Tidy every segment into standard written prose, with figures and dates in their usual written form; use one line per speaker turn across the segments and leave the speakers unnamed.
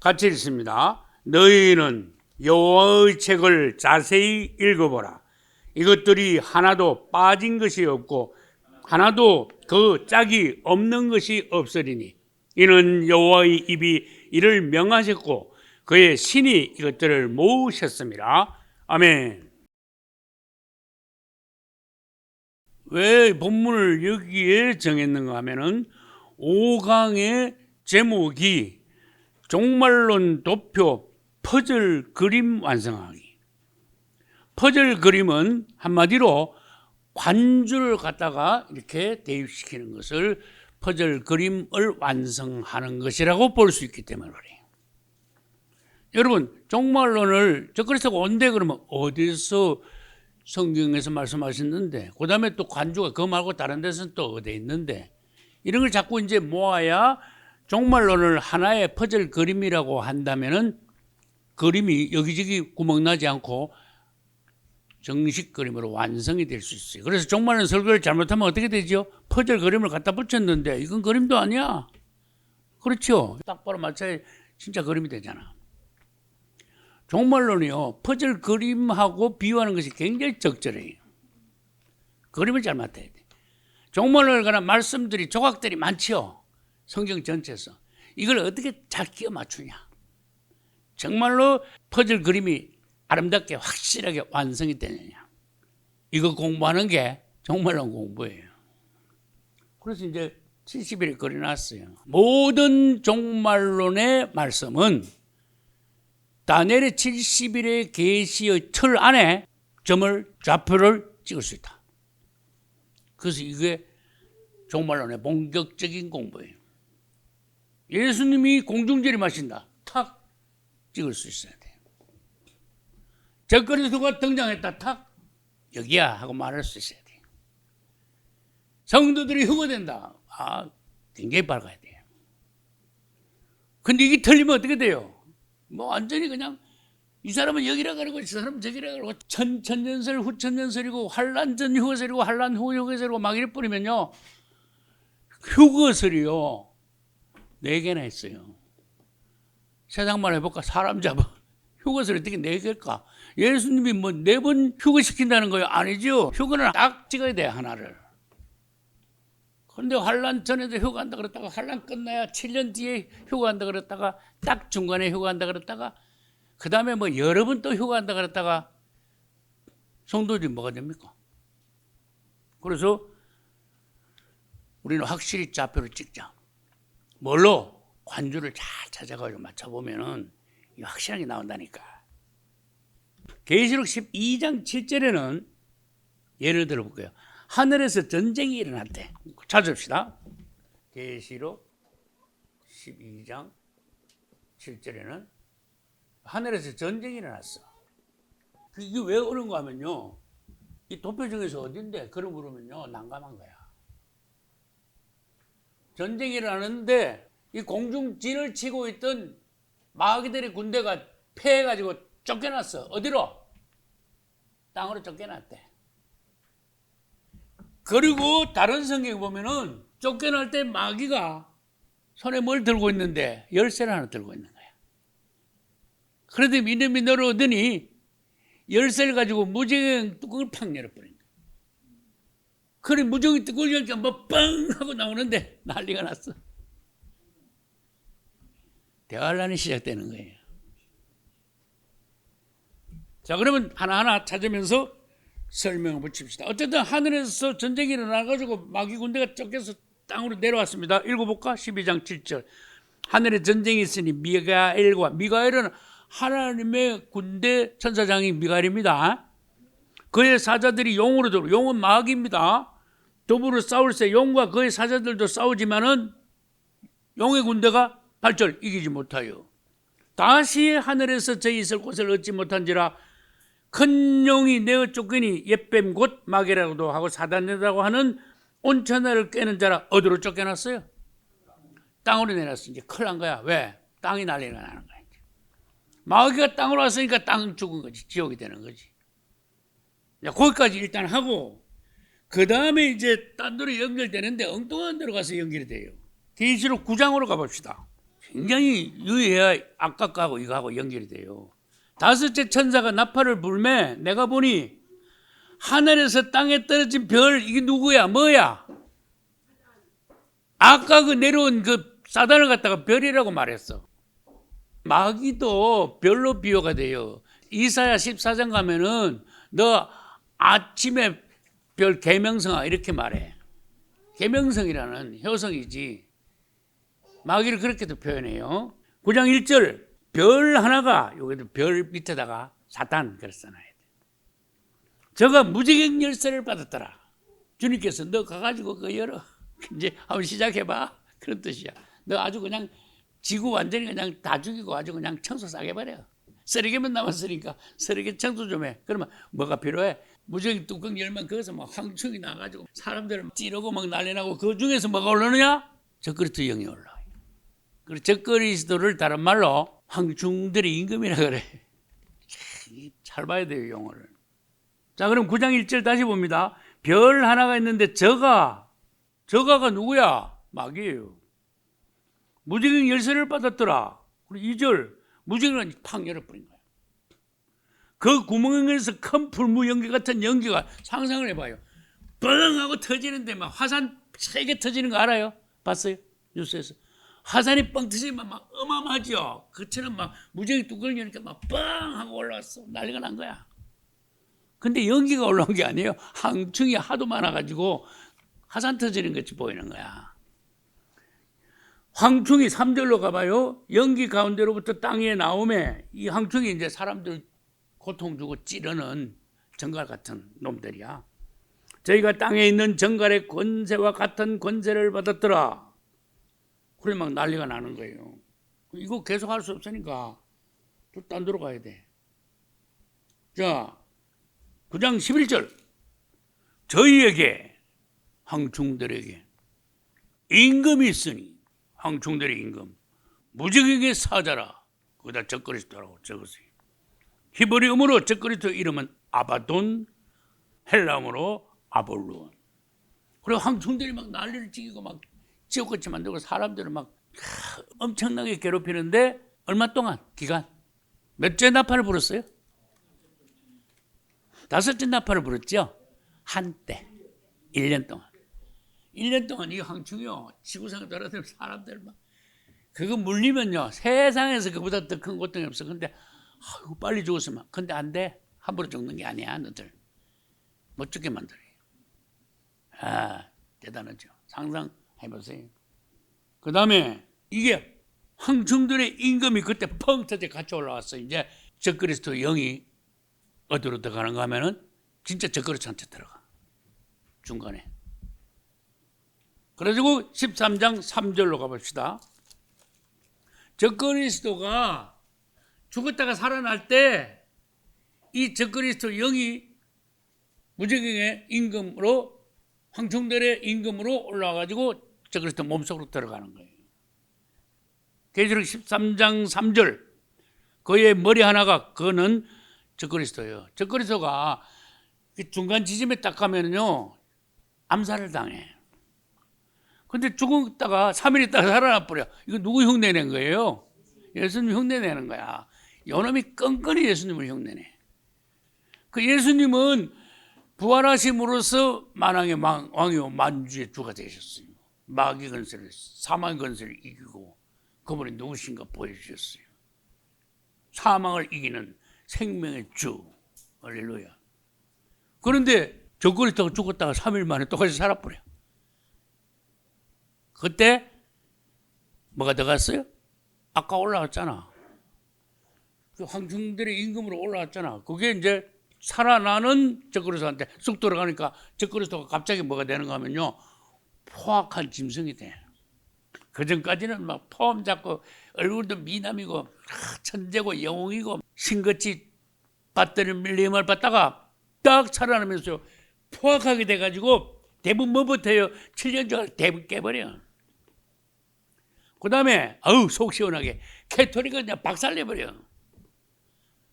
같이 읽습니다. 너희는 여호와의 책을 자세히 읽어보라. 이것들이 하나도 빠진 것이 없고 하나도 그 짝이 없는 것이 없으리니 이는 여호와의 입이 이를 명하셨고 그의 신이 이것들을 모으셨습니다. 아멘. 왜 본문을 여기에 정했는가 하면은 5강의 제목이 종말론 도표 퍼즐 그림 완성하기. 퍼즐 그림은 한마디로 관주를 갖다가 이렇게 대입시키는 것을 퍼즐 그림을 완성하는 것이라고 볼 수 있기 때문에 그래요. 여러분, 종말론을 그래서 온대 그러면 어디서 성경에서 말씀하셨는데, 그 다음에 또 관주가 그거 말고 다른 데서는 또 어디에 있는데, 이런 걸 자꾸 이제 모아야 종말론을 하나의 퍼즐 그림이라고 한다면은 그림이 여기저기 구멍 나지 않고 정식 그림으로 완성이 될 수 있어요. 그래서 종말론 설교를 잘못하면 어떻게 되죠? 퍼즐 그림을 갖다 붙였는데 이건 그림도 아니야. 그렇죠? 딱 바로 맞춰야 진짜 그림이 되잖아. 종말론이요, 퍼즐 그림하고 비유하는 것이 굉장히 적절해요. 그림을 잘 맞춰야 돼. 종말론에 관한 말씀들이, 조각들이 많죠. 성경 전체에서. 이걸 어떻게 잘 끼워 맞추냐. 정말로 퍼즐 그림이 아름답게 확실하게 완성이 되느냐. 이거 공부하는 게 종말론 공부예요. 그래서 이제 70일에 그려놨어요. 모든 종말론의 말씀은 다니엘의 70일의 계시의 틀 안에 좌표를 찍을 수 있다. 그래서 이게 종말론의 본격적인 공부예요. 예수님이 공중재림하신다. 탁 찍을 수 있어야 돼요. 적그리스도가 등장했다. 탁 여기야 하고 말할 수 있어야 돼요. 성도들이 휴거된다. 굉장히 밝아야 돼요. 근데 이게 틀리면 어떻게 돼요? 완전히 그냥 이 사람은 여기라 그러고 이 사람은 저기라 그러고 천년설 후천년설이고 환란 전 휴거설이고 환란 후 휴거설이고 막 이래 버리면요, 휴거설이요 4개나 있어요. 세상만 해볼까? 사람 잡아 휴거설이 어떻게 4개일까? 예수님이 4번 휴거시킨다는 거예요? 아니죠. 휴거는 딱 찍어야 돼요, 하나를. 그런데 환란 전에도 휴거한다 그랬다가 환란 끝나야 7년 뒤에 휴거한다 그랬다가 딱 중간에 휴거한다 그랬다가 그 다음에 여러 번 또 휴거한다 그랬다가 성도들이 뭐가 됩니까? 그래서 우리는 확실히 좌표를 찍자. 뭘로? 관주를 잘 찾아가지고 맞춰보면은 확실하게 나온다니까. 계시록 12장 7절에는 예를 들어볼게요. 하늘에서 전쟁이 일어났대. 찾읍시다. 계시록 12장 7절에는 하늘에서 전쟁이 일어났어. 이게 왜 그런가 하면요, 이 도표 중에서 어딘데? 그런 물으면요, 난감한 거야. 전쟁이 일어나는데 이 공중진을 치고 있던 마귀들의 군대가 패해가지고 쫓겨났어. 어디로? 땅으로 쫓겨났대. 그리고 다른 성경에 보면은 쫓겨날 때 마귀가 손에 뭘 들고 있는데 열쇠를 하나 들고 있는 거야. 그런데 이놈이 너를 얻으니 열쇠를 가지고 무지개 뚜껑을 팍 열어버린 거야. 그래 무지개 뚜껑을 열니까 빵 하고 나오는데 난리가 났어. 대환란이 시작되는 거예요. 자, 그러면 하나하나 찾으면서 설명을 붙입시다. 어쨌든 하늘에서 전쟁이 일어나가지고 마귀 군대가 쫓겨서 땅으로 내려왔습니다. 읽어볼까? 12장 7절. 하늘에 전쟁이 있으니 미가엘은 하나님의 군대 천사장이 미가엘입니다. 그의 사자들이 용으로 들어, 용은 마귀입니다. 더불어 싸울새 용과 그의 사자들도 싸우지만은 용의 군대가 8절 이기지 못하여 다시 하늘에서 저희 있을 곳을 얻지 못한지라 큰 용이 내어 쫓기니 옛뱀 곧 마귀라고도 하고 사단이라고 하는 온천하를 깨는 자라. 어디로 쫓겨났어요? 땅으로 내놨어. 이제 큰일 난 거야. 왜? 땅이 난리가 나는 거야. 마귀가 땅으로 왔으니까 땅 죽은 거지. 지옥이 되는 거지. 거기까지 일단 하고 그 다음에 이제 딴 데로 연결되는데 엉뚱한 데로 가서 연결이 돼요. 계시록 9장으로 가봅시다. 굉장히 유의해야 아까 거하고 이거하고 연결이 돼요. 다섯째 천사가 나팔을 불매 내가 보니 하늘에서 땅에 떨어진 별, 이게 누구야? 뭐야? 아까 그 내려온 그 사단을 갖다가 별이라고 말했어. 마귀도 별로 비유가 돼요. 이사야 14장 가면은 너 아침에 별 계명성아 이렇게 말해. 계명성이라는 효성이지. 마귀를 그렇게도 표현해요. 9장 1절 별 하나가 여기도 별 밑에다가 사단 그랬잖아요. 저가 무지개 열쇠를 받았더라. 주님께서 너 가가지고 그거 열어. 이제 한번 시작해봐. 그런 뜻이야. 너 아주 그냥 지구 완전히 그냥 다 죽이고 아주 그냥 청소 싸게 버려. 쓰레기만 남았으니까 쓰레기 청소 좀 해. 그러면 뭐가 필요해? 무지개 뚜껑 열면 거기서 막 황충이 나가지고 사람들을 찌르고 막 난리 나고 그 중에서 뭐가 올라오느냐? 적그리스도 영이 올라와요. 그리고 적그리스도를 다른 말로 황충들의 임금이라 그래. 잘 봐야 돼요, 용어를. 자, 그럼 9장 1절 다시 봅니다. 별 하나가 있는데 저가가 누구야? 마귀예요. 무지개 열쇠를 받았더라. 그리고 2절 무지개가 팍 열어버린 거야. 그 구멍에서 큰 풀무 연기 같은 연기가 상상을 해봐요. 뻥 하고 터지는데 막 화산 3개 터지는 거 알아요? 봤어요? 뉴스에서. 화산이 뻥 터지면 막 어마어마하죠. 그처럼 막 무지개 뚜껑을 여니까 막 뻥 하고 올라왔어. 난리가 난 거야. 근데 연기가 올라온 게 아니에요. 황충이 하도 많아가지고 화산 터지는 것이 보이는 거야. 황충이 3절로 가봐요. 연기 가운데로부터 땅에 나오매 이 황충이 이제 사람들 고통 주고 찌르는 정갈 같은 놈들이야. 저희가 땅에 있는 정갈의 권세와 같은 권세를 받았더라. 그래 막 난리가 나는 거예요. 이거 계속 할 수 없으니까 또 딴 데로 가야 돼. 자, 9장 11절 저희에게 황충들에게 임금이 있으니 황충들의 임금 무지개의 사자라 거기다 적그리스도라고 적었어요. 히브리어로 적그리스도 이름은 아바돈, 헬라어로 아볼론. 그리고 황충들이 막 난리를 지기고 막 지옥같이 만들고 사람들을 막 엄청나게 괴롭히는데 얼마 동안 기간 몇째 나팔을 불었어요? 5째 나팔을 불었죠. 한때 1년 동안 1년 동안 이 황충이요 지구상에 돌아다니는 사람들 막 그거 물리면요 세상에서 그보다 더 큰 고통이 없어. 근데 아이고 빨리 죽었으면. 근데 안 돼. 함부로 죽는 게 아니야. 너들 못 죽게 만들어요. 아 대단하죠. 상상해보세요. 그 다음에 이게 황충들의 임금이 그때 펑 터져 같이 올라왔어. 이제 적그리스도 영이 어디로 들어가는가 하면은 진짜 적그리스도한테 들어가. 중간에. 그래가지고 13장 3절로 가봅시다. 적그리스도가 죽었다가 살아날 때 이 적그리스도 영이 무지개의 임금으로 황충들의 임금으로 올라와가지고 적그리스도 몸속으로 들어가는 거예요. 계시록 13장 3절 그의 머리 하나가 그는 적그리스도예요. 적그리스도가 중간 지점에 딱 가면요 암살을 당해. 근데 죽었다가 3일 있다가 살아나 버려. 이거 누구 흉내낸 거예요? 예수님 흉내내는 거야. 요놈이 끈끈이 예수님을 흉내내. 그 예수님은 부활하심으로써 만왕의 왕이요 만주의 주가 되셨어요. 마귀 권세를 사망의 권세를 이기고 그분이 누구신가 보여주셨어요. 사망을 이기는 생명의 주. 할렐루야. 그런데 적그리스도가 죽었다가 3일 만에 똑같이 살아버려. 그때 뭐가 들어갔어요? 아까 올라왔잖아. 그 황충들의 임금으로 올라왔잖아. 그게 이제 살아나는 적그리스도한테 쑥 들어가니까 적그리스도가 갑자기 뭐가 되는가 하면요 포악한 짐승이 돼. 그전까지는 막 폼 잡고 얼굴도 미남이고 천재고 영웅이고 신같이 받들은 밀림을 받다가 딱 살아나면서 포악하게 돼가지고 대부분 뭐부터요? 7년 전에 대부분 깨버려. 그 다음에 속 시원하게 캐토릭은 그냥 박살내버려.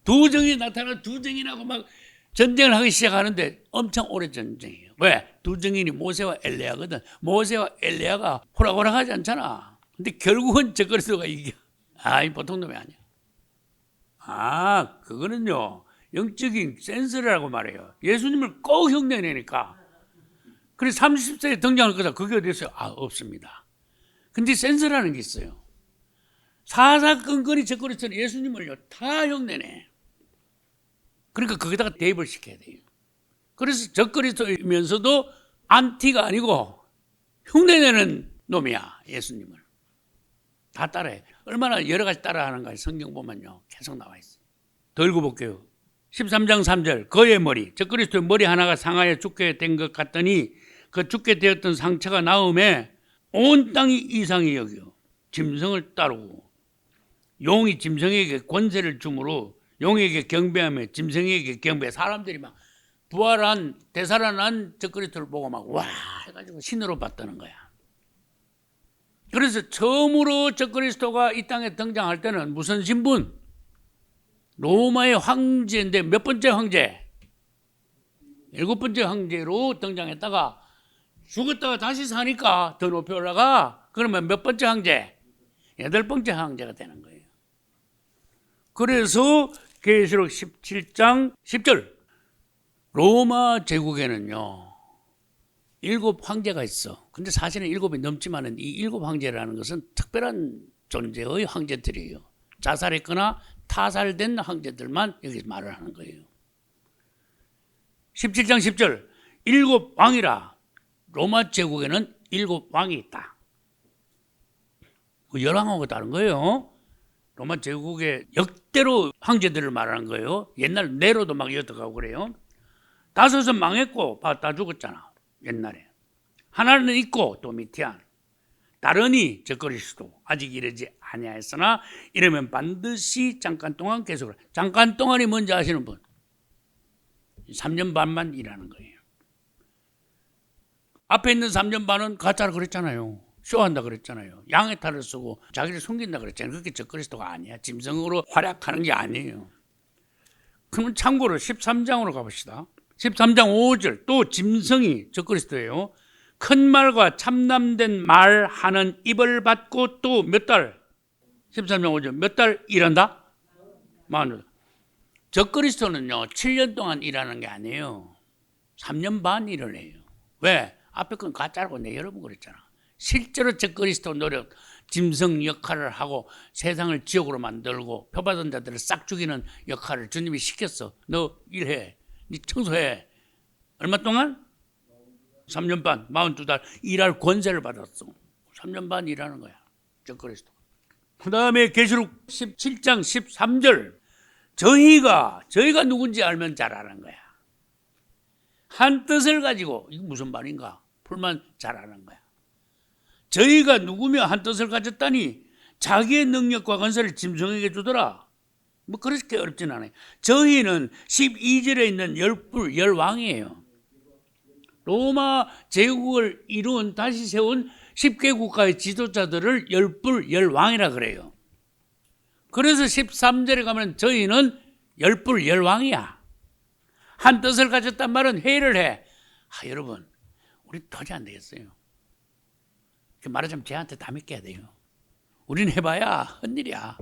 두 정이 나타나 두 정이라고 막 전쟁을 하기 시작하는데 엄청 오래 전쟁이에요. 왜? 두 정인이 모세와 엘리야거든. 모세와 엘리야가 호락호락하지 않잖아. 근데 결국은 적그리스도가 이겨. 이 보통 놈이 아니야. 그거는요, 영적인 센스라고 말해요. 예수님을 꼭 흉내내니까. 그래서 30세에 등장할 거다. 그게 어디 있어요? 없습니다. 근데 센스라는 게 있어요. 사사건건이 적그리스도는 예수님을요, 다 흉내내. 그러니까 거기다가 대입을 시켜야 돼요. 그래서 적그리스도이면서도 안티가 아니고 흉내내는 놈이야, 예수님을. 다 따라해. 얼마나 여러 가지 따라하는가 성경 보면요, 계속 나와 있어요. 더 읽어볼게요. 13장 3절. 그의 머리, 적그리스도의 머리 하나가 상하여 죽게 된 것 같더니 그 죽게 되었던 상처가 나음에 온 땅이 이상히 여겨 짐승을 따르고 용이 짐승에게 권세를 주므로 용에게 경배하며 짐승에게 경배. 사람들이 막 부활한 되살아난 적그리스도를 보고 막 와 해가지고 신으로 봤다는 거야. 그래서 처음으로 적그리스도가 이 땅에 등장할 때는 무슨 신분? 로마의 황제인데 몇 번째 황제? 7번째 황제로 등장했다가 죽었다가 다시 사니까 더 높이 올라가. 그러면 몇 번째 황제? 8번째 황제가 되는 거예요. 그래서 계시록 17장 10절. 로마 제국에는요, 7 황제가 있어. 근데 사실은 7이 넘지만은 이 7 황제라는 것은 특별한 존재의 황제들이에요. 자살했거나 타살된 황제들만 여기서 말을 하는 거예요. 17장 10절. 7 왕이라. 로마 제국에는 7 왕이 있다. 그 열왕하고 다른 거예요. 로마 제국의 역대로 황제들을 말하는 거예요. 옛날 네로도 막 이어가고 그래요. 5은 망했고 다 죽었잖아, 옛날에. 하나는 있고 도미티안, 다르니 적그리스도 아직 이르지 아니하였으나 이러면 반드시 잠깐 동안 계속. 잠깐 동안이 뭔지 아시는 분? 3년 반만 일하는 거예요. 앞에 있는 3년 반은 가짜라 그랬잖아요. 쇼한다 그랬잖아요. 양의 탈을 쓰고 자기를 숨긴다 그랬잖아요. 그게 적그리스도가 아니야. 짐승으로 활약하는 게 아니에요. 그러면 참고로 13장으로 가봅시다. 13장 5절. 또 짐승이 적그리스도예요. 큰 말과 참남된 말하는 입을 받고 또 몇 달? 13장 5절. 몇 달 일한다? 40. 적그리스도는요, 7년 동안 일하는 게 아니에요. 3년 반 일을 해요. 왜? 앞에 건 가짜라고 내 여러 번 그랬잖아. 실제로 적그리스도 노력, 짐승 역할을 하고 세상을 지옥으로 만들고 표받은 자들을 싹 죽이는 역할을 주님이 시켰어. 너 일해. 네 청소해. 얼마 동안? 3년 반, 42달 일할 권세를 받았어. 3년 반 일하는 거야, 적그리스도. 그 다음에 계시록 17장 13절. 저희가 누군지 알면 잘 아는 거야. 한 뜻을 가지고, 이거 무슨 말인가? 풀만 잘 아는 거야. 저희가 누구며 한 뜻을 가졌다니 자기의 능력과 권세를 짐승에게 주더라. 뭐 그렇게 어렵진 않아요. 저희는 12절에 있는 열불, 열왕이에요. 로마 제국을 이룬, 다시 세운 10개 국가의 지도자들을 열불, 열왕이라 그래요. 그래서 13절에 가면 저희는 열불, 열왕이야. 한 뜻을 가졌단 말은 회의를 해. 여러분, 우리 도저히 안 되겠어요. 말하자면 쟤한테 다 맡겨야 돼요. 우리는 해봐야 헛일이야.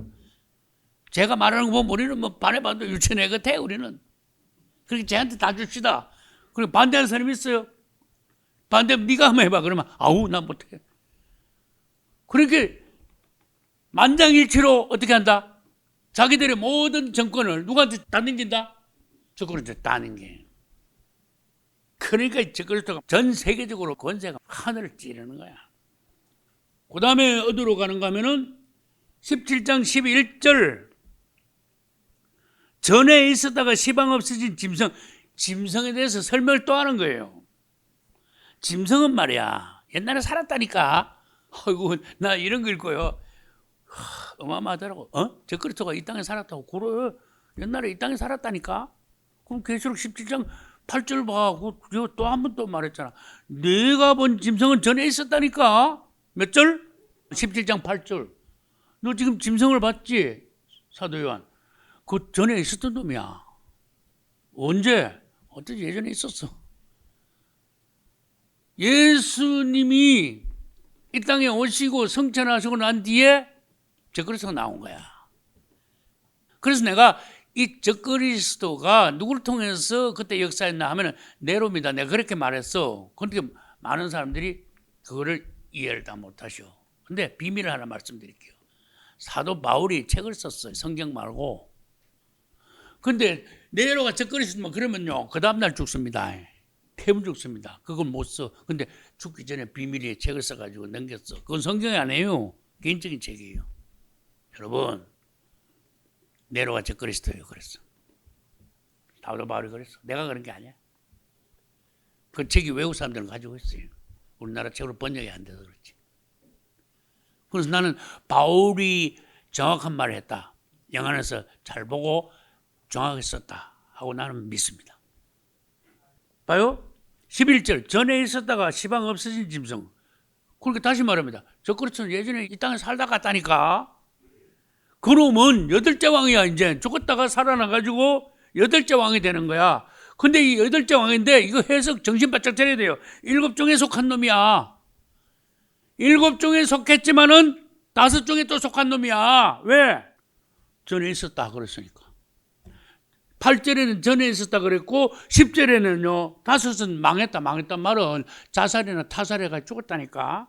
제가 말하는 거 보면 우리는 뭐 반해봐도 유치내 같아, 우리는. 그렇게 쟤한테 다 줍시다. 그리고 반대하는 사람이 있어요. 반대하면 네가 한번 해봐. 그러면 난 못해. 그렇게 만장일치로 어떻게 한다? 자기들의 모든 정권을 누구한테 다 넘긴다? 적그리스도한테 다 넘겨. 그러니까 적그리스도가 전 세계적으로 권세가 하늘을 찌르는 거야. 그 다음에 어디로 가는가 하면은 17장 11절. 전에 있었다가 시방 없어진 짐승에 대해서 설명을 또 하는 거예요. 짐승은 말이야, 옛날에 살았다니까. 아이고, 나 이런 거 읽고요, 어마어마하더라고. 적그리스도가 이 땅에 살았다고. 그래, 옛날에 이 땅에 살았다니까. 그럼 계시록 17장 8절 봐. 또 한 번 또 말했잖아. 내가 본 짐승은 전에 있었다니까. 몇 절? 17장 8절. 너 지금 짐승을 봤지? 사도 요한. 그 전에 있었던 놈이야. 언제? 어쩌지 예전에 있었어. 예수님이 이 이 땅에 오시고 성천하시고 난 뒤에 적그리스도가 나온 거야. 그래서 내가 이 적그리스도가 누구를 통해서 그때 역사했나 하면 네로입니다. 내가 그렇게 말했어. 그런데 많은 사람들이 그거를 이해를 다 못하셔. 근데 비밀을 하나 말씀드릴게요. 사도 바울이 책을 썼어요. 성경 말고. 근데 네로가 적그리스도만 그러면요, 그 다음날 죽습니다. 태움 죽습니다. 그걸 못 써. 근데 죽기 전에 비밀리에 책을 써가지고 넘겼어. 그건 성경이 아니에요. 개인적인 책이에요. 여러분, 네로가 적그리스도예요. 그랬어. 사도 바울이 그랬어. 내가 그런 게 아니야. 그 책이 외국 사람들은 가지고 있어요. 우리나라 책으로 번역이 안 돼서 그렇지. 그래서 나는 바울이 정확한 말을 했다. 영안에서 잘 보고 정확하게 썼다 하고 나는 믿습니다. 봐요. 11절 전에 있었다가 시방 없어진 짐승. 그러니까 다시 말합니다. 적그리스도는 예전에 이 땅에 살다 갔다니까. 그놈은 여덟째 왕이야. 이제 죽었다가 살아나가지고 여덟째 왕이 되는 거야. 근데 이 여덟째 왕인데 이거 해석 정신 바짝 차려야 돼요. 7종에 속한 놈이야. 7종에 속했지만은 5종에 또 속한 놈이야. 왜? 전에 있었다 그랬으니까. 8절에는 전에 있었다 그랬고 10절에는요 5은 망했단 말은 자살이나 타살해가 죽었다니까.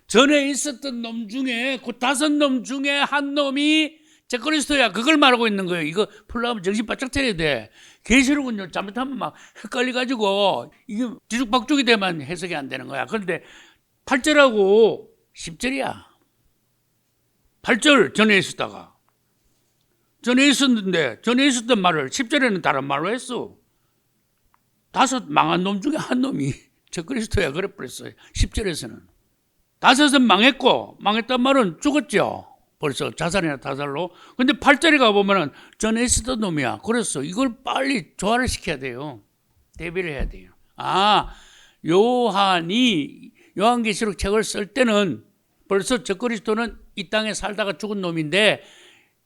전에 있었던 놈 중에 그 5놈 중에 한 놈이 적그리스도야. 그걸 말하고 있는 거예요. 이거 풀려면 정신 바짝 차려야 돼. 계시록은요 잘못하면 막 헷갈려가지고 이게 뒤죽박죽이 되면 해석이 안 되는 거야. 그런데 8절하고 10절이야. 8절 전에 있었다가 전에 있었는데 전에 있었던 말을 10절에는 다른 말로 했어. 5 망한 놈 중에 한 놈이 적그리스도야 그래 버렸어요. 10절에서는 5은 망했고 망했단 말은 죽었죠. 벌써 자살이나 타살로. 근데 8절에 가보면은 전에 있었던 놈이야. 그래서 이걸 빨리 조화를 시켜야 돼요. 대비를 해야 돼요. 요한이 요한계시록 책을 쓸 때는 벌써 적그리스도는 이 땅에 살다가 죽은 놈인데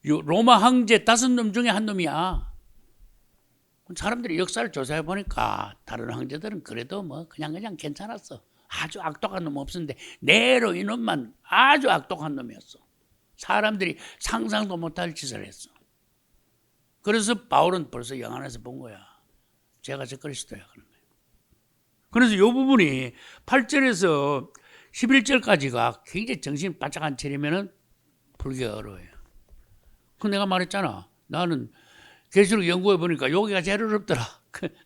로마 황제 5놈 중에 한 놈이야. 사람들이 역사를 조사해 보니까 다른 황제들은 그래도 뭐 그냥 괜찮았어. 아주 악독한 놈 없었는데 네로 이놈만 아주 악독한 놈이었어. 사람들이 상상도 못할 짓을 했어. 그래서 바울은 벌써 영안에서 본 거야. 제가 적그리스도야 그런 거야. 그래서 이 부분이 8절에서 11절까지가 굉장히 정신 바짝 안 차리면은 풀기가 어려워요. 그 내가 말했잖아. 나는 계시록 연구해 보니까 여기가 제일 어렵더라.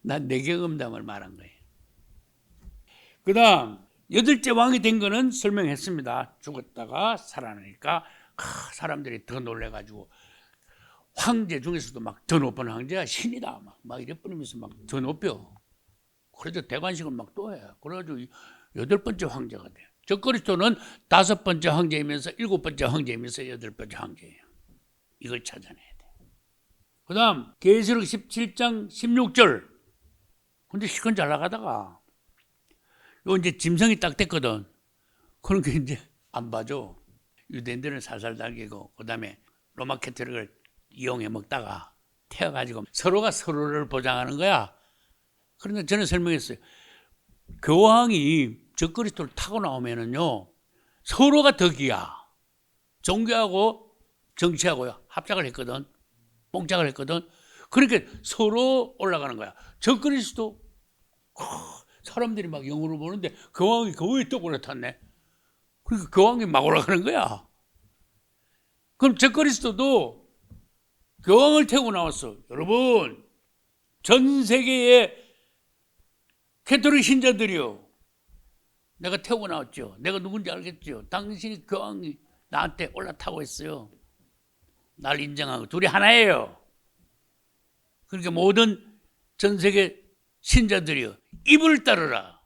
난 내 경험담을 말한 거예요. 그 다음 8째 왕이 된 거는 설명했습니다. 죽었다가 살아나니까 사람들이 더 놀래가지고 황제 중에서도 막 더 높은 황제야. 신이다 막 이래 버리면서 막 더 높여. 그래도 대관식을 막 또 해. 그래가지고 8번째 황제가 돼. 적그리스도는 5번째 황제이면서 7번째 황제이면서 8번째 황제예요. 이걸 찾아내야 돼. 그 다음 계시록 17장 16절. 근데 시간 잘 나가다가 요 이제 짐승이 딱 됐거든. 그러니까 이제 안 봐줘. 유대인들은 살살 달기고 그 다음에 로마 캐토릭을 이용해 먹다가 태워가지고 서로가 서로를 보장하는 거야. 그런데 저는 설명했어요. 교황이 적그리스도를 타고 나오면은요 서로가 덕이야. 종교하고 정치하고 합작을 했거든. 뽕짝을 했거든. 그러니까 서로 올라가는 거야. 적그리스도 사람들이 막 영으로 보는데 교황이 그 위에 또 올라탔네. 그러니까 교황이 막 올라가는 거야. 그럼 적그리스도도 교황을 태우고 나왔어. 여러분, 전 세계의 캐토릭 신자들이요. 내가 태우고 나왔죠. 내가 누군지 알겠죠. 당신이 교황이 나한테 올라타고 있어요. 날 인정하고 둘이 하나예요. 그러니까 모든 전 세계 신자들이요. 이분을 따르라.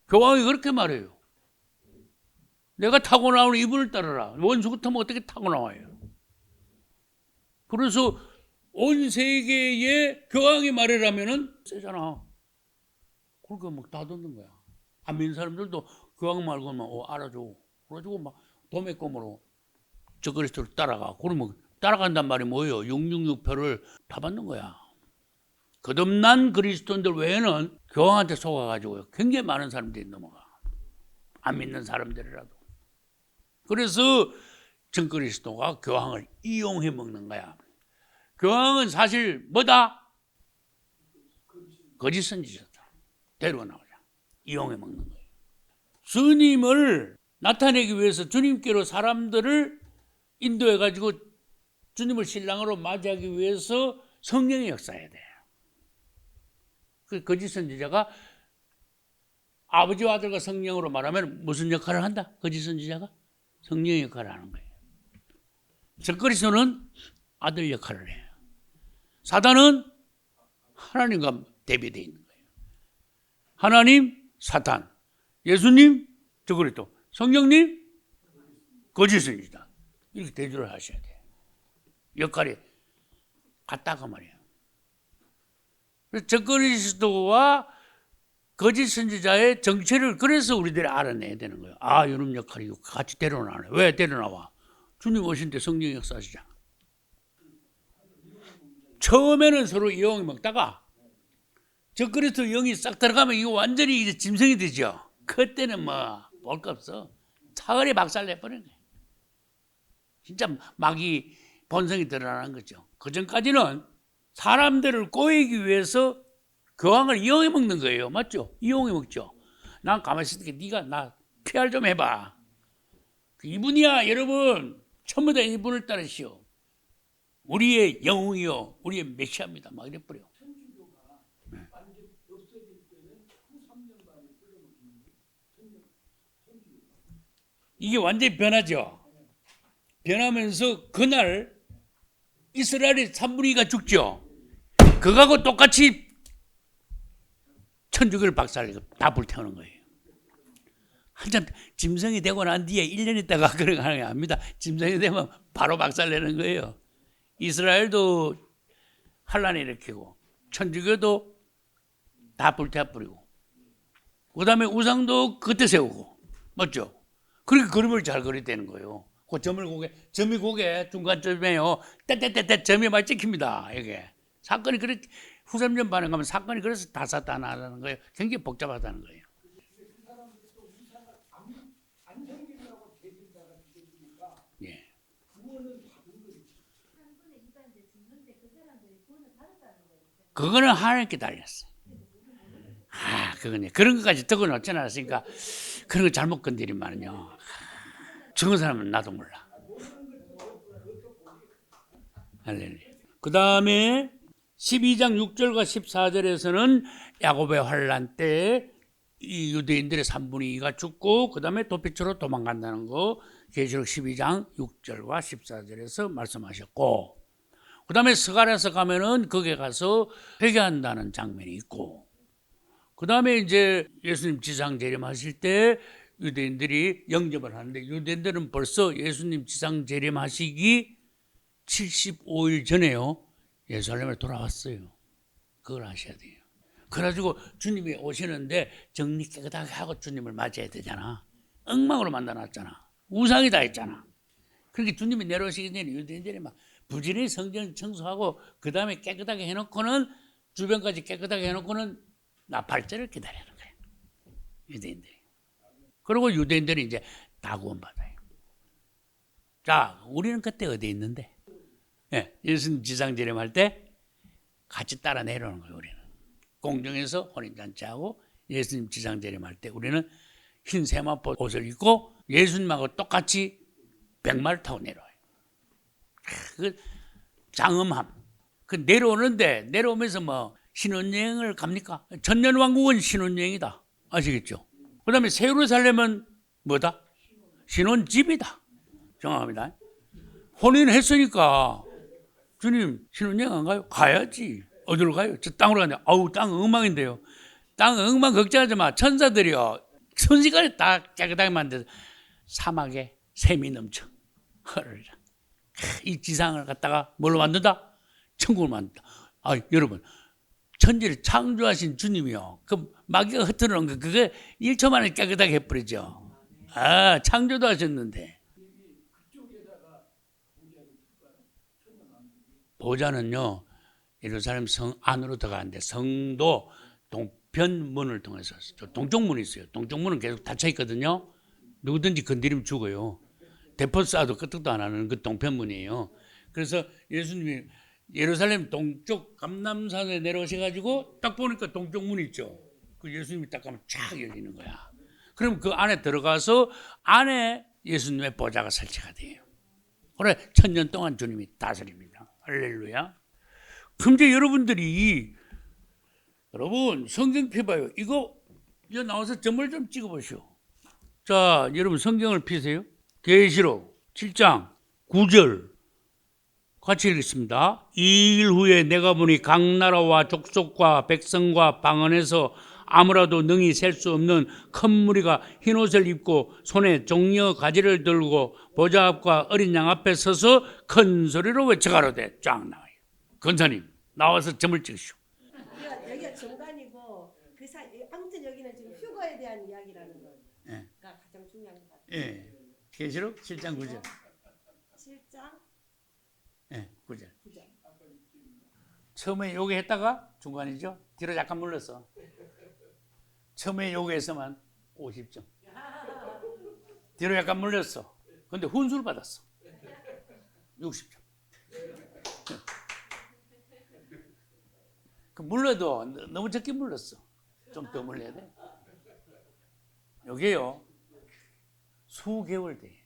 교황이 그렇게 말해요. 내가 타고 나오는 이분을 따르라. 원수 같으면 어떻게 타고 나와요? 그래서 온 세계의 교황이 말이라면은 세잖아. 그러니까 막 다 듣는 거야. 안 믿는 사람들도 교황 말고는 알아줘. 그래가지고 막 도매금으로 적그리스도를 따라가. 그러면 따라간단 말이 뭐예요? 666표를 다 받는 거야. 거듭난 그리스도인들 외에는 교황한테 속아가지고 굉장히 많은 사람들이 넘어가. 안 믿는 사람들이라도. 그래서 정그리스도가 교황을 이용해 먹는 거야. 교황은 사실 뭐다? 거짓 선지자다. 데리고 나오자. 이용해 먹는 거예요. 주님을 나타내기 위해서 주님께로 사람들을 인도해가지고 주님을 신랑으로 맞이하기 위해서 성령의 역사해야 돼요. 그 거짓 선지자가 아버지와 아들과 성령으로 말하면 무슨 역할을 한다? 거짓 선지자가? 성령의 역할을 하는 거예요. 적그리스도는 아들 역할을 해요. 사단은 하나님과 대비되어 있는 거예요. 하나님, 사탄. 예수님, 적그리스도. 성령님, 거짓 선지자. 이렇게 대조를 하셔야 돼요. 역할이 같다고 말이에요. 그래서 적그리스도와 거짓 선지자의 정체를 그래서 우리들이 알아내야 되는 거예요. 아, 이런 역할이 같이 데려나네. 왜 데려나와? 주님 오신 때 성령 역사하시잖아. 처음에는 서로 이용해 먹다가 적그리스도 영이 싹 들어가면 이거 완전히 이제 짐승이 되죠. 그때는 뭐 볼 거 없어. 사흘에 박살내버리는 거예요. 진짜 마귀 본성이 드러나는 거죠. 그 전까지는 사람들을 꼬이기 위해서 교황을 이용해 먹는 거예요. 맞죠? 이용해 먹죠. 난 가만히 있으니까 네가 나 PR 좀 해봐. 이분이야 여러분. 전부 다 이분을 따르시오. 우리의 영웅이요. 우리의 메시아입니다. 막 이래버려. 네. 이게 완전히 변하죠. 변하면서 그날 이스라엘의 3분의 2가 죽죠. 그거하고 똑같이 천주교를 박살내고 다 불태우는 거예요. 한참 짐승이 되고 난 뒤에 1년 있다가 그렇게 하는 게 아닙니다. 짐승이 되면 바로 박살내는 거예요. 이스라엘도 환란을 일으키고 천주교도 다 불태워버리고 그 다음에 우상도 그때 세우고 맞죠? 그렇게 그림을 잘 그리되는 거예요. 그 점이 고개 중간점에요. 떼떼떼떼 점이 많이 찍힙니다. 이게 사건이 그래 후삼년 반에 가면 사건이 그래서 다사다나라는 거예요. 굉장히 복잡하다는 거예요. 예. 그거는 하나님께 달렸어요. 아, 그거네. 그런 것까지 적어놓지 않았으니까 그런 거 잘못 건드리면요. 적은 사람은 나도 몰라. 할렐루야. 그 다음에 12장 6절과 14절에서는 야곱의 환란 때 이 유대인들의 3분의 2가 죽고 그 다음에 도피처로 도망간다는 거 계시록 12장 6절과 14절에서 말씀하셨고 그 다음에 스가랴서 가면은 거기에 가서 회개한다는 장면이 있고 그 다음에 이제 예수님 지상 재림하실 때 유대인들이 영접을 하는데 유대인들은 벌써 예수님 지상 재림하시기 75일 전에요 예루살렘에 돌아왔어요. 그걸 아셔야 돼요. 그래가지고 주님이 오시는데 정리 깨끗하게 하고 주님을 맞이해야 되잖아. 엉망으로 만들어놨잖아. 우상이 다 있잖아. 그렇게 주님이 내려오시기 전에 유대인들이 막 부지런히 성전 청소하고 그 다음에 깨끗하게 해놓고는 주변까지 깨끗하게 해놓고는 나팔절을 기다리는 거예요. 유대인들이. 그리고 유대인들이 이제 다 구원받아요. 자, 우리는 그때 어디 있는데? 예, 예수님 지상재림할 때 같이 따라 내려오는 거예요. 우리는 공중에서 혼인잔치하고 예수님 지상재림할 때 우리는 흰 세마포 옷을 입고 예수님하고 똑같이 백마를 타고 내려와요. 그 장엄함. 그 내려오면서 뭐 신혼여행을 갑니까? 천년왕국은 신혼여행이다. 아시겠죠? 그 다음에 새 예루살렘은 뭐다? 신혼집이다. 정확합니다. 혼인했으니까 주님 신혼여행 안 가요? 가야지. 어디로 가요? 저 땅으로 가는데 아우 땅 엉망인데요. 땅 엉망 걱정하지 마. 천사들이요. 순식간에 다 깨끗하게 만들어서 사막에 샘이 넘쳐. 이 지상을 갖다가 뭘로 만든다? 천국을 만든다. 아, 여러분 천지를 창조하신 주님이요. 그 마귀가 흩어놓은 거 그게 1초 만에 깨끗하게 해버리죠. 아, 창조도 하셨는데. 보좌는요. 예루살렘 성 안으로 들어가는데 성도 동편문을 통해서 동쪽 문이 있어요. 동쪽 문은 계속 닫혀 있거든요. 누구든지 건드리면 죽어요. 대포 쏴도 끄떡도 안 하는 그 동편문이에요. 그래서 예수님이 예루살렘 동쪽 감람산에 내려오셔가지고 딱 보니까 동쪽 문 있죠. 그 예수님이 딱 가면 쫙 열리는 거야. 그럼 그 안에 들어가서 안에 예수님의 보좌가 설치가 돼요. 그래 1000년 동안 주님이 다스립니다. 할렐루야. 그럼 이제 여러분 성경 펴봐요. 이거 나와서 점을 좀 찍어보시오. 자, 여러분 성경을 펴세요. 계시록 7장 9절 같이 읽겠습니다. 2일 후에 내가 보니 각 나라와 족속과 백성과 방언에서 아무라도 능히 셀 수 없는 큰 무리가 흰옷을 입고 손에 종려 가지를 들고 보좌 앞과 어린 양 앞에 서서 큰 소리로 외쳐가로되 쫙 나와요. 권사님 나와서 점을 찍으시오.
여기가 정관이고 아무튼 여기는 지금 휴거에 대한 이야기라는 거가
예.
가장 중요한 것 같아요.
예. 계시록 7장 9절.
7장
예, 9절.
9절.
처음에 요게 했다가 중간이죠. 뒤로 약간 물렀어. 처음에 요게에서만 50점. 뒤로 약간 물렸어. 근데 훈수를 받았어. 60점. 그 물러도 너무 적게 물렀어. 좀 더 물려야 돼. 요게요. 수개월 돼.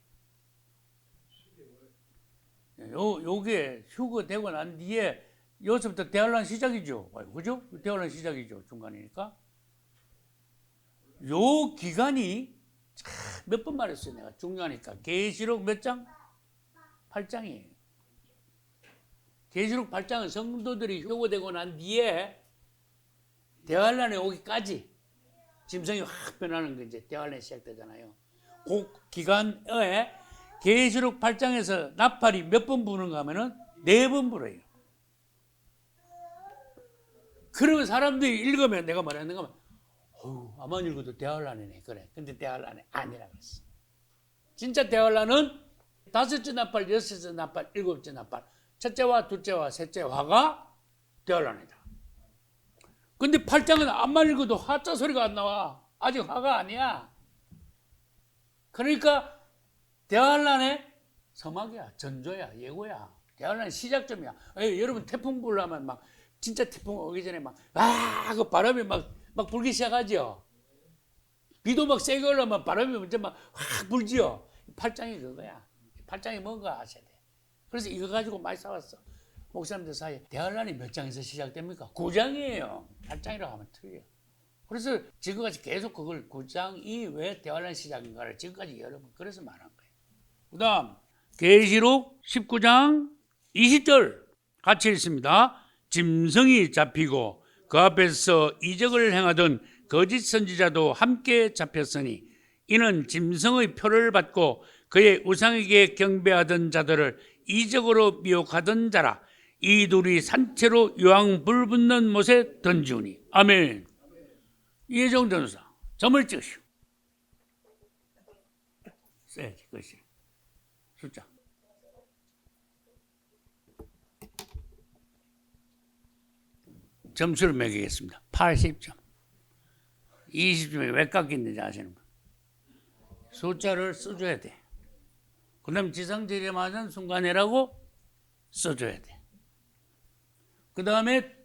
요게 휴거되고 난 뒤에 여기서부터 대환란 시작이죠. 그죠? 대환란 시작이죠. 중간이니까. 요 기간이 몇 번 말했어요. 내가 중요하니까. 계시록 몇 장? 8장이에요. 계시록 8장은 성도들이 휴거되고 난 뒤에 대환란에 오기까지 짐승이 확 변하는 게 이제 대환란이 시작되잖아요. 그 기간에 계시록 8장에서 나팔이 몇 번 부는가 하면은 4번 불어요. 그러면 사람들이 읽으면 내가 말했는가 하면 아만 읽어도 대환란이네. 그래. 근데 대환란이 아니라고 했어. 진짜 대환란은 5째 나팔, 6째 나팔, 7째 나팔, 첫째와 둘째와 셋째 화가 대환란이다. 근데 8장은 암만 읽어도 화자 소리가 안 나와. 아직 화가 아니야. 그러니까 대환란의 서막이야, 전조야, 예고야. 대환란의 시작점이야. 여러분 태풍 불라면 막 진짜 태풍 오기 전에 그 바람이 막 불기 시작하죠. 비도 막 세게 올라오면 바람이 먼저 막 확 불지요. 8장이 그거야. 8장이 뭔가 아셔야 돼. 그래서 이거 가지고 많이 싸웠어. 목사님들 사이에 대환란이 몇 장에서 시작됩니까? 9장이에요. 8장이라고 하면 틀려요. 그래서 지금까지 계속 그걸 9장이 왜 대환란 시작인가를 지금까지 여러 번 그래서 말한 거예요. 그 다음 계시록 19장 20절 같이 읽습니다. 짐승이 잡히고 그 앞에서 이적을 행하던 거짓 선지자도 함께 잡혔으니 이는 짐승의 표를 받고 그의 우상에게 경배하던 자들을 이적으로 미혹하던 자라. 이 둘이 산채로 유황 불 붙는 못에 던지우니. 아멘. 이혜정 전사 점을 찍으시오. 써야지 그것이 숫자. 점수를 매기겠습니다. 80점. 20점이 왜 깎이는지 아시는 분? 숫자를 써줘야 돼. 그 다음 지상제리에 맞은 순간이라고 써줘야 돼. 그 다음에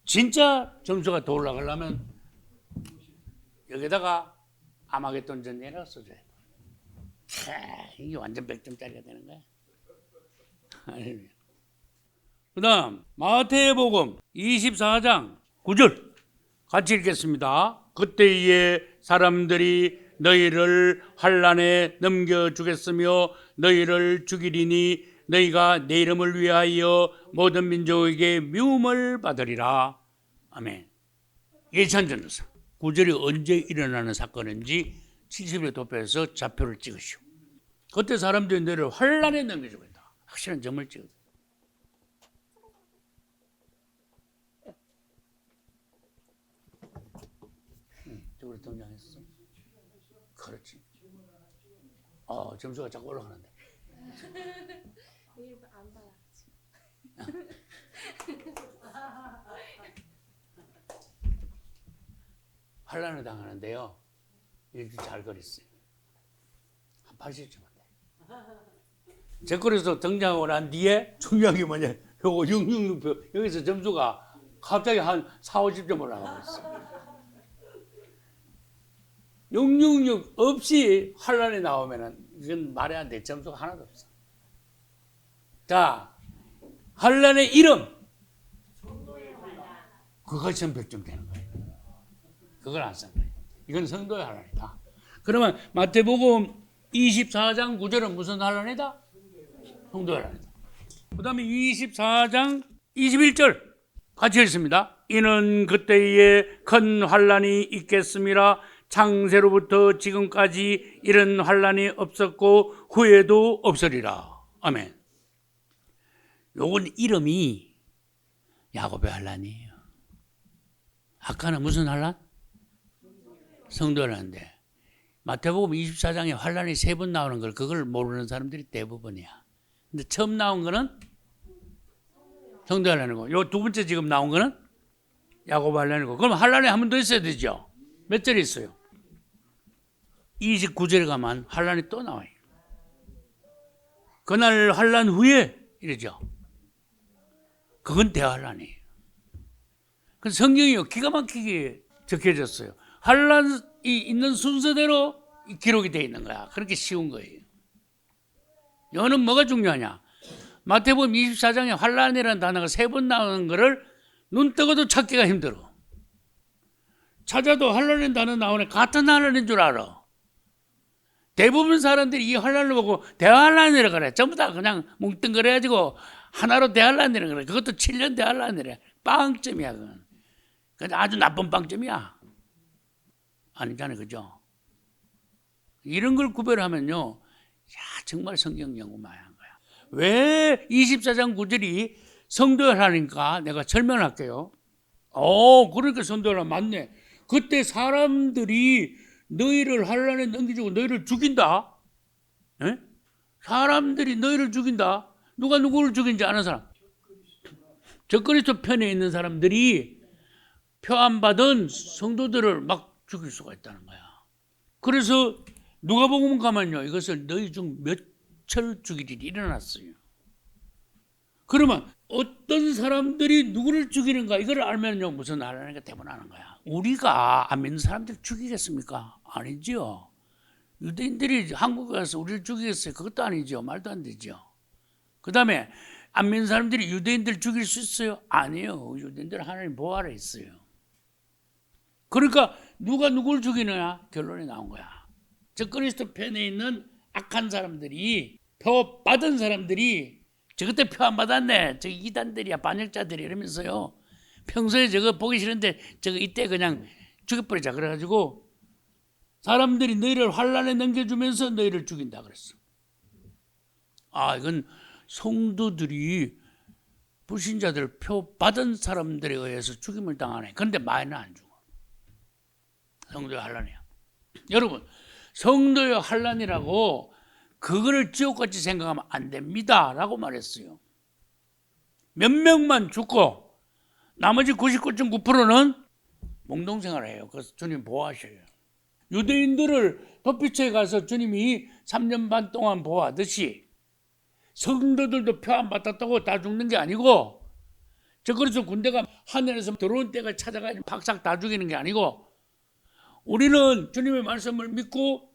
진짜 점수가 더 올라가려면 여기다가 아마겟돈 전쟁이라고 써줘야 돼. 이게 완전 100점짜리가 되는 거야. 그 다음 마태복음 24장 9절 같이 읽겠습니다. 그때에 사람들이 너희를 환난에 넘겨주겠으며 너희를 죽이리니 너희가 내 이름을 위하여 모든 민족에게 미움을 받으리라. 아멘. 예찬전도서 9절이 언제 일어나는 사건인지 70에 도표해서 좌표를 찍으시오. 그때 사람들이 너희를 환난에 넘겨주겠다. 확실한 점을 찍어. 저걸 등장했어. 그렇지. 점수가 자꾸 올라가는데.
안 받았지.
환난을 당하는데요. 이렇게 잘 그렸어요. 한 80점 돼. 제거에서 등장하고 난 뒤에 중요한 게 뭐냐? 요거 666표 여기서 점수가 갑자기 한 4, 50점 올라가고 있어. 666 없이 환란이 나오면은 이건 말이 안 돼. 점수가 하나도 없어. 자, 환란의 이름. 그거 전백점 되는 거예요. 그걸 안 쓴 거예요. 이건 성도의 환란이다. 그러면 마태복음 24장 9절은 무슨 환란이다? 성도의 환란이다. 그 다음에 24장 21절 같이 읽습니다. 이는 그때에 큰 환란이 있겠습니다. 창세로부터 지금까지 이런 환란이 없었고 후에도 없으리라. 아멘. 요건 이름이 야곱의 환란이에요. 아까는 무슨 환란? 성도의 환란인데 마태복음 24장에 환란이 3번 나오는 걸 그걸 모르는 사람들이 대부분이야. 근데 처음 나온 거는 성도의 환란이고 요 두 번째 지금 나온 거는 야곱 환란이고 그럼 환란이 한 번 더 있어야 되죠. 몇 절이 있어요? 29절에 가면 환란이 또 나와요. 그날 환란 후에 이러죠. 그건 대환란이에요. 그 성경이 기가 막히게 적혀졌어요. 환란이 있는 순서대로 기록이 되어 있는 거야. 그렇게 쉬운 거예요. 이거는 뭐가 중요하냐? 마태복음 24장에 환란이라는 단어가 3번 나오는 거를 눈 뜨고도 찾기가 힘들어. 찾아도 환란이라는 단어 나오네. 같은 환란인 줄 알아. 대부분 사람들이 이 환란을 보고 대환란이라 그래. 전부 다 그냥 뭉뚱그려가지고 하나로 대환란이라 그래. 그것도 7년 대환란이래. 빵점이야 그건. 그건 아주 나쁜 빵점이야. 아니잖아요, 그죠? 이런 걸 구별하면요, 야 정말 성경 연구 많이 한 거야. 왜 24장 9절이 성도의 환란이니까 내가 설명을 할게요. 그러니까 성도의 환란 맞네. 그때 사람들이 너희를 환란에 넘겨주고 너희를 죽인다. 에? 사람들이 너희를 죽인다. 누가 누구를 죽인지 아는 사람? 적그리스도 편에 있는 사람들이 표안받은 성도들을 막 죽일 수가 있다는 거야. 그래서 누가복음 가면요 이것을 너희 중 몇철 죽일 일이 일어났어요. 그러면 어떤 사람들이 누구를 죽이는가 이걸 알면요 무슨 하나님과 대본하는 거야. 우리가 안 믿는 사람들 죽이겠습니까? 아니죠. 유대인들이 한국에 가서 우리를 죽이겠어요? 그것도 아니죠. 말도 안 되죠. 그 다음에 안 믿는 사람들이 유대인들 죽일 수 있어요? 아니에요. 유대인들 하나님 보호 아래 있어요. 그러니까 누가 누구를 죽이느냐 결론이 나온 거야. 저 그리스도 편에 있는 악한 사람들이 표 받은 사람들이 저 그때 표 안 받았네. 저 이단들이야 반역자들이 이러면서요. 평소에 저거 보기 싫은데 저거 이때 그냥 죽여버리자 그래가지고 사람들이 너희를 환란에 넘겨주면서 너희를 죽인다 그랬어. 이건 성도들이 불신자들 표 받은 사람들에 의해서 죽임을 당하네. 그런데 많이는 안 죽어. 성도의 환란이야. 여러분 성도의 환란이라고 그거를 지옥같이 생각하면 안 됩니다 라고 말했어요. 몇 명만 죽고 나머지 99.9%는 몽동생활을 해요. 그래서 주님 보호하셔요. 유대인들을 도피처에 가서 주님이 3년 반 동안 보호하듯이 성도들도 표 안 받았다고 다 죽는 게 아니고 저 그래서 군대가 하늘에서 들어온 때가 찾아가지고 박삭 다 죽이는 게 아니고 우리는 주님의 말씀을 믿고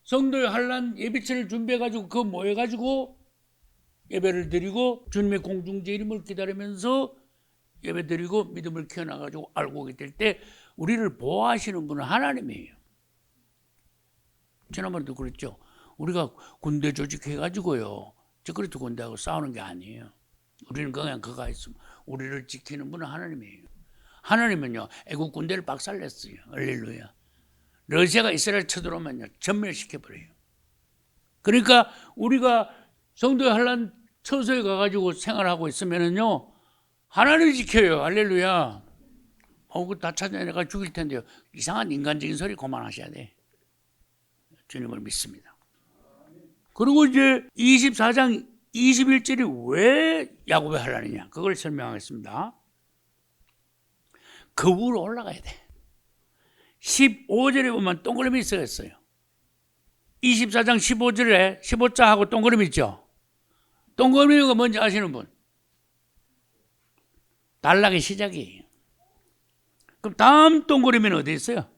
성도의 환란 예비체를 준비해가지고 그 모여가지고 예배를 드리고 주님의 공중재림을 기다리면서 예배 드리고 믿음을 키워나가지고 알고 오게 될 때 우리를 보호하시는 분은 하나님이에요. 지난번에도 그랬죠. 우리가 군대 조직해가지고요. 저 그리스도 군대하고 싸우는 게 아니에요. 우리는 그냥 그가 있으면 우리를 지키는 분은 하나님이에요. 하나님은요 애국 군대를 박살냈어요. 할렐루야. 러시아가 이스라엘 쳐들어오면요 전멸시켜버려요. 그러니까 우리가 성도의 환란 처소에 가가지고 생활하고 있으면은요 하나님이 지켜요. 할렐루야. 그거 다 찾아내가 죽일 텐데요. 이상한 인간적인 소리 그만하셔야 돼. 주님을 믿습니다. 그리고 이제 24장 21절이 왜 야곱의 환란이냐 그걸 설명하겠습니다. 그 위로 올라가야 돼. 15절에 보면 동그라미 써 있어요. 24장 15절에 15자하고 동그라미 있죠. 동그라미가 뭔지 아시는 분? 단락의 시작이에요. 그럼 다음 동그라미는 어디 있어요?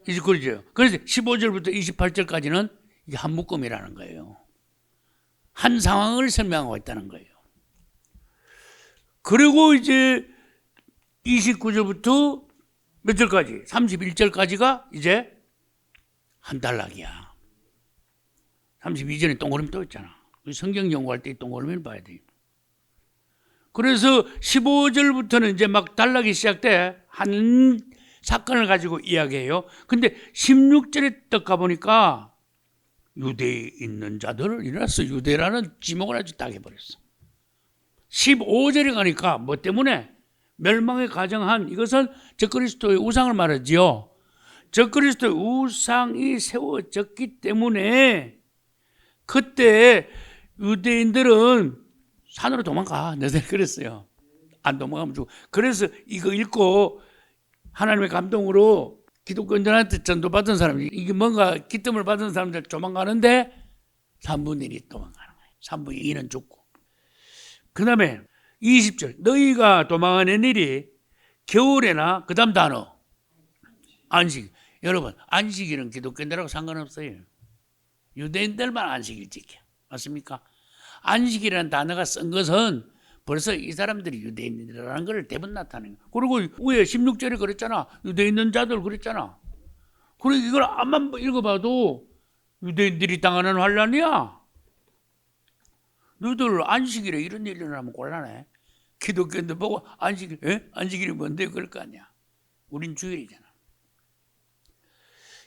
29절이죠. 그래서 15절부터 28절까지는 이게 한 묶음이라는 거예요. 한 상황을 설명하고 있다는 거예요. 그리고 이제 29절부터 몇 절까지? 31절까지가 이제 한 단락이야. 32절에 동그라미 또 있잖아. 성경 연구할 때 이 동그라미를 봐야 돼요. 그래서 15절부터는 이제 막 단락이 시작돼. 한 사건을 가지고 이야기해요. 근데 16절에 딱 가보니까 유대에 있는 자들을 일어났어. 유대라는 지목을 아주 딱 해버렸어. 15절에 가니까 뭐 때문에? 멸망에 가정한 이것은 적그리스도의 우상을 말하지요. 적그리스도의 우상이 세워졌기 때문에 그때 유대인들은 산으로 도망가. 너들 그랬어요. 안 도망가면 죽어. 그래서 이거 읽고 하나님의 감동으로 기독교인들한테 전도받은 사람이 이게 뭔가 기쁨을 받은 사람들 조망가는데 3분의 1이 도망가는 거예요. 3분의 2는 죽고. 그 다음에 20절 너희가 도망하는 일이 겨울에나 그 다음 단어 안식. 여러분 안식일은 기독교인들하고 상관없어요. 유대인들만 안식일 지켜. 맞습니까? 안식이라는 단어가 쓴 것은 벌써 이 사람들이 유대인이라는 걸 대부분 나타내는 거예요. 그리고 위에 16절에 그랬잖아. 유대인 있는 자들 그랬잖아. 그리고 이걸 암만 읽어봐도 유대인들이 당하는 환란이야. 너희들 안식일에 이런 일이 일어나면 곤란해. 기독교인들 보고 안식일, 안식일이 뭔데 그럴 거 아니야. 우린 주일이잖아.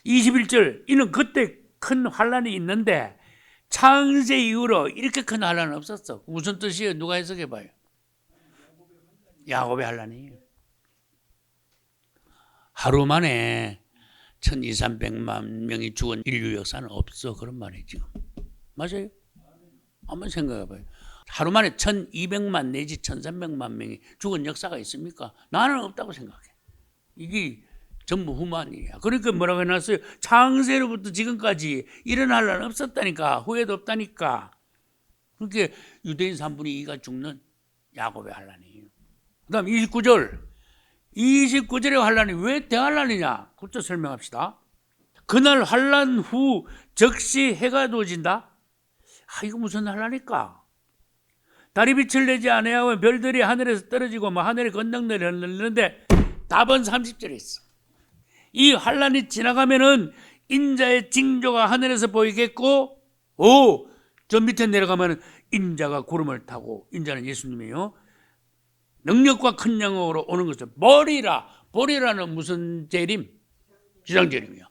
21절 이는 그때 큰 환란이 있는데 창세 이후로 이렇게 큰 환란은 없었어. 무슨 뜻이에요? 누가 해석해 봐요. 야곱의 환란이에요. 하루 만에 1200~300만 명이 죽은 인류 역사는 없어. 그런 말이에요 지금. 맞아요? 한번 생각해 봐요. 하루 만에 1200만 내지 1300만 명이 죽은 역사가 있습니까? 나는 없다고 생각해. 이게 전부 후만이야. 그러니까 뭐라고 해놨어요? 창세로부터 지금까지 이런 환란 없었다니까. 후회도 없다니까. 그렇게 유대인 3분의 2가 죽는 야곱의 환란이에요. 그 다음 29절. 29절의 환란이 왜 대환란이냐? 그것도 설명합시다. 그날 환란 후 적시 해가 두어진다. 이거 무슨 환란일까? 달이 빛을 내지 아니하고 별들이 하늘에서 떨어지고 하늘에 건너들이 흘렀는데 답은 30절에 있어. 이 환란이 지나가면은 인자의 징조가 하늘에서 보이겠고, 저 밑에 내려가면은 인자가 구름을 타고, 인자는 예수님이에요. 능력과 큰 영광으로 오는 것을 보리라는 무슨 재림? 지상재림이야.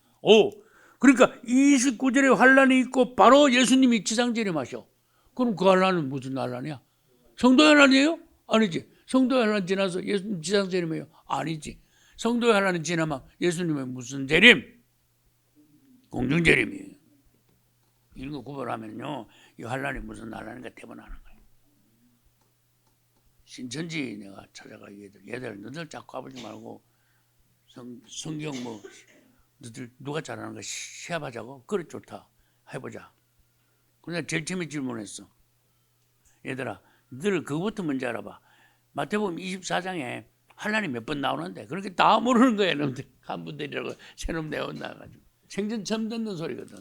그러니까 29절에 환란이 있고 바로 예수님이 지상재림하셔. 그럼 그 환란은 무슨 환란이야? 성도의 환란이에요? 아니지. 성도의 환란 지나서 예수님 지상재림이에요? 아니지. 성도의 환란이 지나면 예수님의 무슨 재림? 공중재림이에요. 이런 거 구분하면요, 이 환란이 무슨 환란인가 대변하는 거예요. 신천지 내가 찾아가 얘들 너들 자꾸 가보지 말고 성경 너들 누가 잘하는 거 시합하자고. 그래 좋다. 해보자. 근데 제일 처음에 질문했어. 얘들아, 너들 그거부터 먼저 알아봐. 마태복음 24장에 환란이 몇 번 나오는데 그렇게 다 모르는 거야. 놈들 한 분들이라고 새놈 내어놔가지고 생전 처음 듣는 소리거든.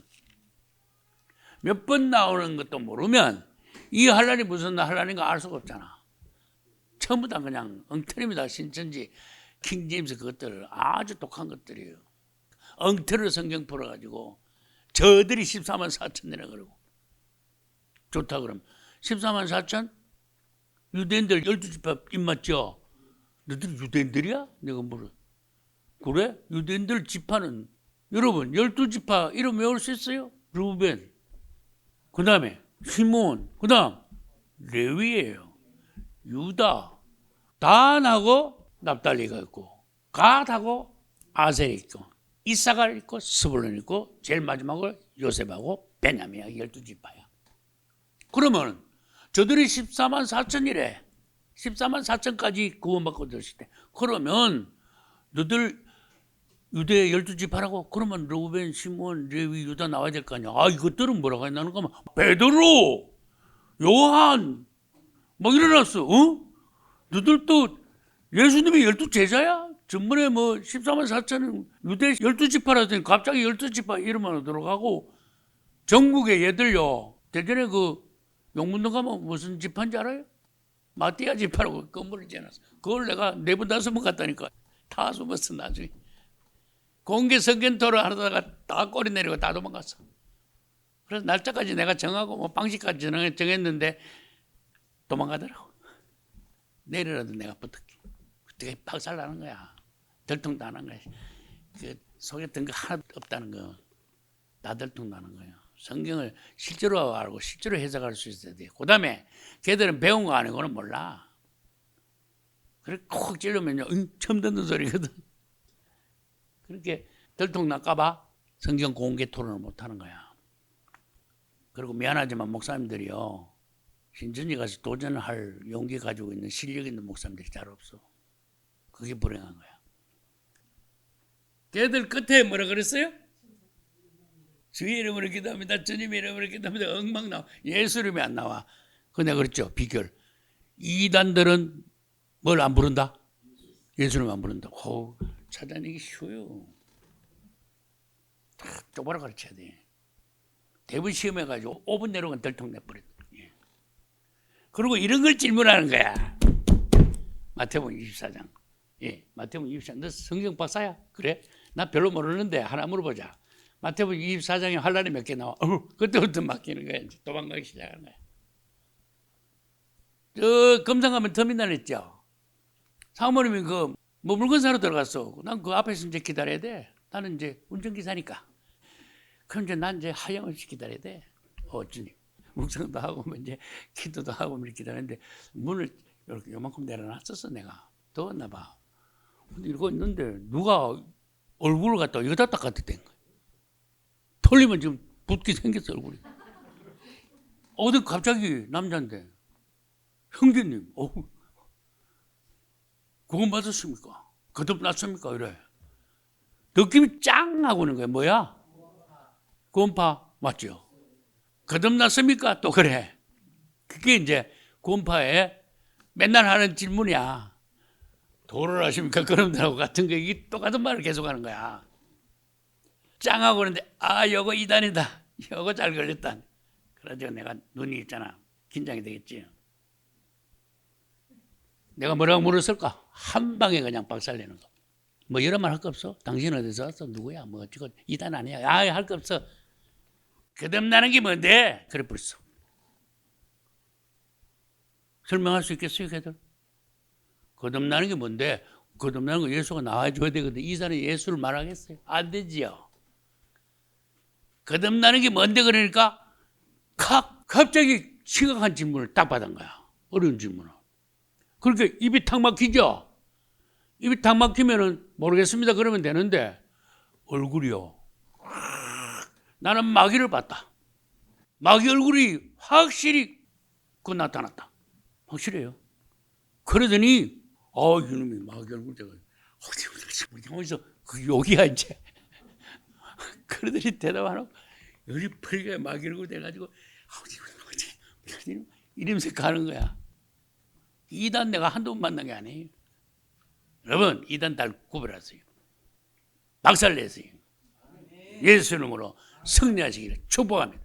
몇 번 나오는 것도 모르면 이 환란이 무슨 환란인가 알 수가 없잖아. 처음부터 그냥 엉터리입니다. 신천지 킹제임스 그것들 아주 독한 것들이에요. 엉터리로 성경 풀어가지고 저들이 14만 4천이라 그러고 좋다 그럼 14만 4천? 유대인들 12지파 입맞죠? 너들 유대인들이야? 내가 물어. 그래? 유대인들 지파는 여러분 12지파 이름 외울 수 있어요? 루벤, 그 다음에 시몬, 그 다음 레위예요. 유다, 단하고 납달리가 있고 갓하고 아셀이 있고 이사갈 있고 스불론 있고 제일 마지막으로 요셉하고 베냐민이 12지파야. 그러면 저들이 14만 4천이래. 14만 4천까지 구원받고 들었을 때 그러면 너들 유대 12지파라고? 그러면 르우벤, 시몬, 레위, 유다 나와야 될 거 아니야. 아, 이것들은 뭐라고 했나는 거면 베드로, 요한 막 일어났어. 너들도 예수님이 12제자야? 전번에 뭐 14만 4천은 유대 12지파라더니 갑자기 12지파 이름만 들어가고 전국에 얘들요. 대전에 그 용문동 가면 무슨 지파인지 알아요? 마띠아 지파라고 건물을 지어놨어. 그걸 내가 4번 5번 갔다니까. 다 숨었어 나중에. 공개 성견토를 하다가 다 꼬리 내리고 다 도망갔어. 그래서 날짜까지 내가 정하고 뭐 방식까지 정했는데 도망가더라고. 내일이라도 내가 붙을게. 그때 박살 나는 거야. 들통 나는 거야. 그 속에 든 거 하나도 없다는 거. 다 들통 나는 거야. 성경을 실제로 알고 실제로 해석할 수 있어야 돼. 그 다음에 걔들은 배운 거 아니고는 몰라. 그래 콕 찔러면요. 처음 듣는 소리거든. 그렇게 들통 날까봐 성경 공개 토론을 못 하는 거야. 그리고 미안하지만 목사님들이요. 신천지 가서 도전할 용기 가지고 있는 실력 있는 목사님들이 잘 없어. 그게 불행한 거야. 걔들 끝에 뭐라 그랬어요? 주의 이름으로 기도합니다. 주님의 이름으로 기도합니다. 엉망 나와. 예수 이름이 안 나와. 그 내가 그랬죠. 비결. 이단들은 뭘 안 부른다? 예수 이름 안 부른다. 찾아내기 쉬워요. 다 똑바로 가르쳐야 돼. 대부분 시험해가지고 5분 내로는 덜통 내버렸다. 그리고 이런 걸 질문하는 거야. 마태복음 24장. 예, 마태복음 24장. 너 성경 박사야? 그래? 나 별로 모르는데 하나 물어보자. 마태복음 24장에 환란이 몇 개 나와? 그때부터 맡기는 거야. 이제 도망가기 시작하는 거야. 저 금상 가면 터미널 있죠. 사모님이 뭐 물건 사러 들어갔어. 난 그 앞에서 이제 기다려야 돼. 나는 이제 운전기사니까. 그럼 이제 난 이제 하염없이 기다려야 돼. 어쩌니. 묵상도 하고 이제 기도도 하고 이렇게 기다리는데 문을 이렇게 요만큼 내려놨었어 내가. 더웠나 봐. 근데 이러고 있는데 누가 얼굴을 갖다 여기다 딱 갖다 댄 거야. 털리면 지금 붓기 생겼어 얼굴이. 어디 갑자기 남자인데 형제님 구원 받았습니까? 거듭났습니까? 이래. 느낌이 짱 하고 오는 거야. 뭐야? 구원파 맞죠? 거듭났습니까? 또 그래. 그게 이제 구원파에 맨날 하는 질문이야. 도를 하십니까? 그런다고 같은 게 이게 똑같은 말을 계속하는 거야. 짱하고 그러는데 요거 이단이다. 요거 잘 걸렸다. 그래가지고 내가 눈이 있잖아. 긴장이 되겠지. 내가 뭐라고 물었을까? 한 방에 그냥 박살내는 거. 뭐 여러 말 할 거 없어? 당신 어디서 왔어? 누구야? 뭐 어찌고 이단 아니야? 할 거 없어. 거듭나는 게 뭔데? 그래 버렸어. 설명할 수 있겠어요, 걔들? 거듭나는 게 뭔데? 거듭나는 거 예수가 나와줘야 되거든. 이 사람이 예수를 말하겠어요? 안 되지요. 거듭나는 게 뭔데 그러니까 갑자기 심각한 질문을 딱 받은 거야. 어려운 질문을. 그렇게 입이 탁 막히죠? 입이 탁 막히면은 모르겠습니다 그러면 되는데 얼굴이요. 나는 마귀를 봤다. 마귀 얼굴이 확실히 나타났다. 확실해요. 그러더니 이놈이 마귀 얼굴 제가 어디서 여기야 이제. 그러더니 대답하라고 여기 펄게 마귀 얼굴 돼가지고 이러면서 가는 거야. 이단 내가 한두 번 만난 게 아니에요. 여러분 이단 달 구별하세요. 박살내세요. 예수 이름으로 승리하시기를 축복합니다.